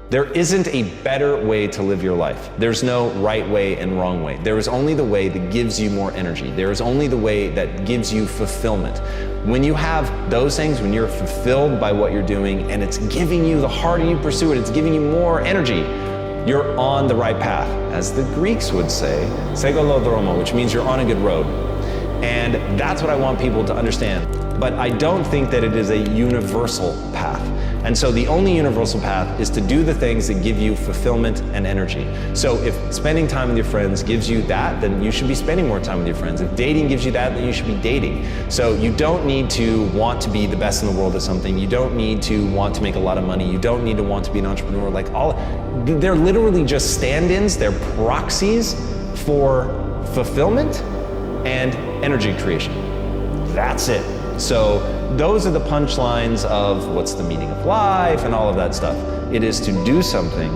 There isn't a better way to live your life. There's no right way and wrong way. There is only the way that gives you more energy. There is only the way that gives you fulfillment. When you have those things, when you're fulfilled by what you're doing and it's giving you, the harder you pursue it, it's giving you more energy, you're on the right path. As the Greeks would say, segolodromo, which means you're on a good road. And that's what I want people to understand. But I don't think that it is a universal path. And so the only universal path is to do the things that give you fulfillment and energy. So if spending time with your friends gives you that, then you should be spending more time with your friends. If dating gives you that, then you should be dating. So you don't need to want to be the best in the world at something. You don't need to want to make a lot of money. You don't need to want to be an entrepreneur. They're literally just stand-ins. They're proxies for fulfillment and energy creation. That's it. So those are the punchlines of what's the meaning of life and all of that stuff. It is to do something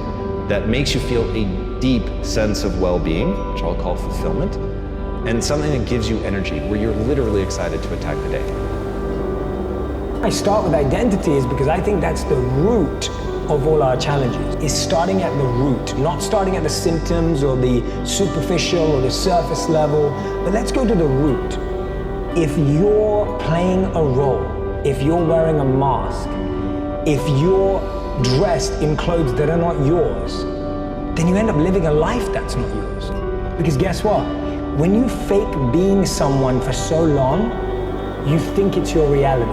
that makes you feel a deep sense of well-being, which I'll call fulfillment, and something that gives you energy, where you're literally excited to attack the day. I start with identity is because I think that's the root of all our challenges, is starting at the root, not starting at the symptoms or the superficial or the surface level, but let's go to the root. If you're playing a role, if you're wearing a mask, if you're dressed in clothes that are not yours, then you end up living a life that's not yours. Because guess what? When you fake being someone for so long, you think it's your reality.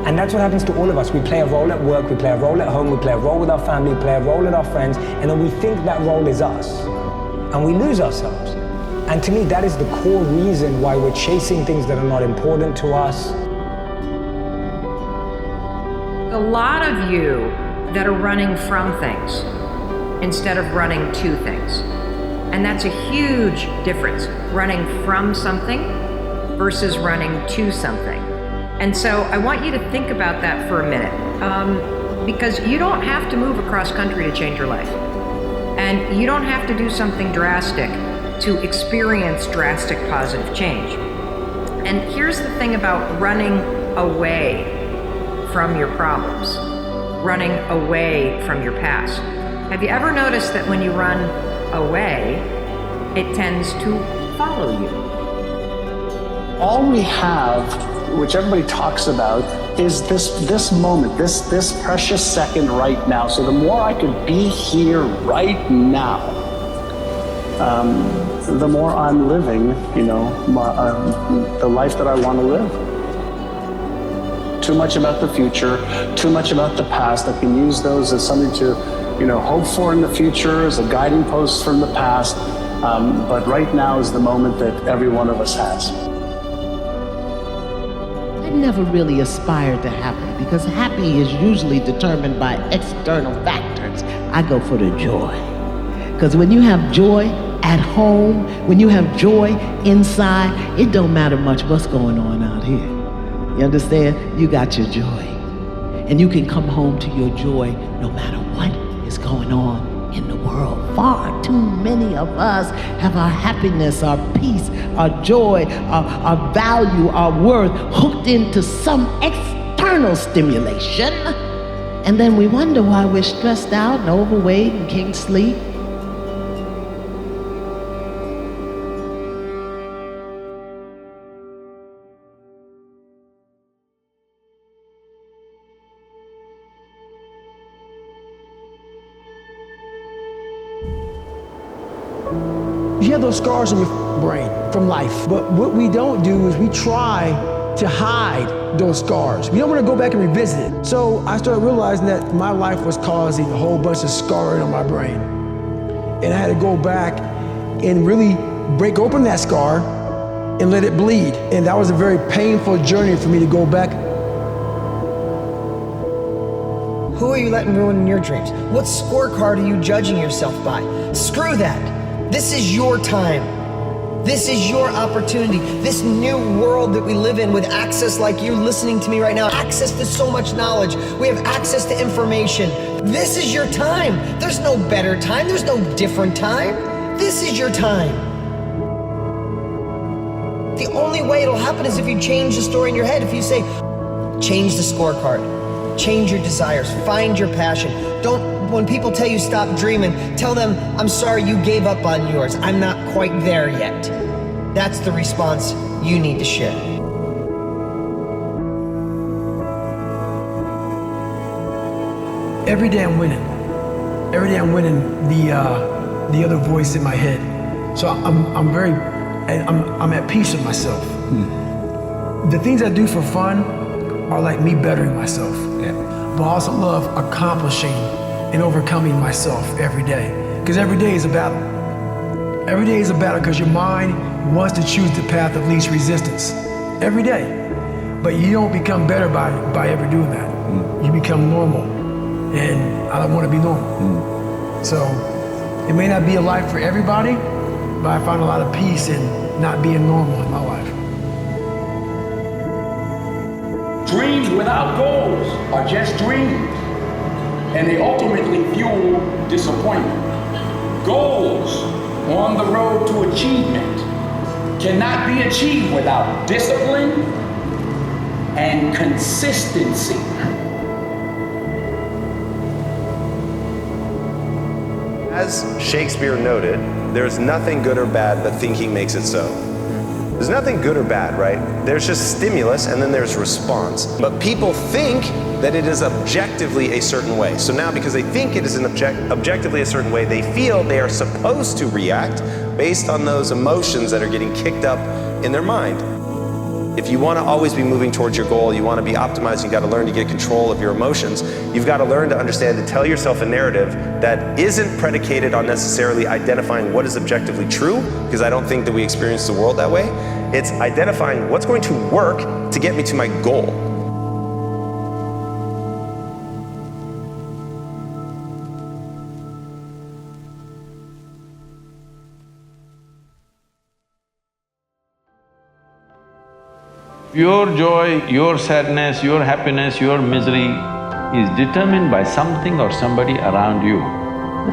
And that's what happens to all of us. We play a role at work, we play a role at home, we play a role with our family, we play a role with our friends, and then we think that role is us. And we lose ourselves. And to me, that is the core reason why we're chasing things that are not important to us. A lot of you that are running from things instead of running to things. And that's a huge difference, running from something versus running to something. And so I want you to think about that for a minute, because you don't have to move across country to change your life. And you don't have to do something drastic to experience drastic positive change. And here's the thing about running away from your problems, running away from your past. Have you ever noticed that when you run away, it tends to follow you? All we have, which everybody talks about, is this moment, this precious second right now. So the more I could be here right now, the more I'm living, the life that I want to live. Too much about the future, too much about the past. I can use those as something to, hope for in the future, as a guiding post from the past. But right now is the moment that every one of us has. I never really aspired to happy, because happy is usually determined by external factors. I go for the joy. Because when you have joy at home, when you have joy inside, it don't matter much what's going on out here. You understand? You got your joy. And you can come home to your joy no matter what is going on in the world. Far too many of us have our happiness, our peace, our joy, our value, our worth hooked into some external stimulation. And then we wonder why we're stressed out and overweight and can't sleep. You have those scars in your brain from life, but what we don't do is we try to hide those scars. We don't want to go back and revisit it. So I started realizing that my life was causing a whole bunch of scarring on my brain. And I had to go back and really break open that scar and let it bleed. And that was a very painful journey for me to go back. Who are you letting ruin your dreams? What scorecard are you judging yourself by? Screw that. This is your time. This is your opportunity. This new world that we live in with access like you listening to me right now, access to so much knowledge. We have access to information. This is your time. There's no better time. There's no different time. This is your time. The only way it'll happen is if you change the story in your head. If you say, change the scorecard. Change your desires, find your passion. When people tell you stop dreaming, tell them, I'm sorry you gave up on yours. I'm not quite there yet. That's the response you need to share. Every day I'm winning. Every day I'm winning the other voice in my head. So I'm at peace with myself. The things I do for fun are like me bettering myself. Yeah. But I also love accomplishing and overcoming myself every day. Because every day is a battle. Every day is a battle because your mind wants to choose the path of least resistance. Every day. But you don't become better by ever doing that. You become normal. And I don't want to be normal. So it may not be a life for everybody, but I find a lot of peace in not being normal in my life. Dreams without goals are just dreams, and they ultimately fuel disappointment. Goals on the road to achievement cannot be achieved without discipline and consistency. As Shakespeare noted, there's nothing good or bad, but thinking makes it so. There's nothing good or bad, right? There's just stimulus and then there's response. But people think that it is objectively a certain way. So now because they think it is objectively a certain way, they feel they are supposed to react based on those emotions that are getting kicked up in their mind. If you want to always be moving towards your goal, you want to be optimized, you've got to learn to get control of your emotions. You've got to learn to understand to tell yourself a narrative that isn't predicated on necessarily identifying what is objectively true, because I don't think that we experience the world that way. It's identifying what's going to work to get me to my goal. Your joy, your sadness, your happiness, your misery is determined by something or somebody around you.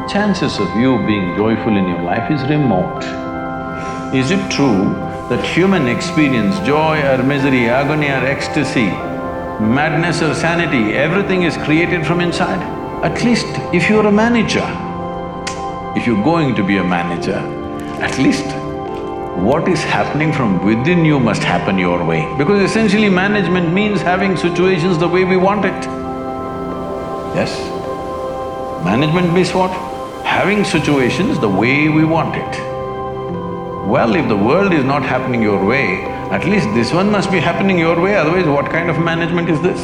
The chances of you being joyful in your life is remote. Is it true that human experience, joy or misery, agony or ecstasy, madness or sanity, everything is created from inside? At least if you're a manager, if you're going to be a manager, at least what is happening from within you must happen your way. Because essentially management means having situations the way we want it. Yes? Management means what? Having situations the way we want it. Well, if the world is not happening your way, at least this one must be happening your way, otherwise what kind of management is this?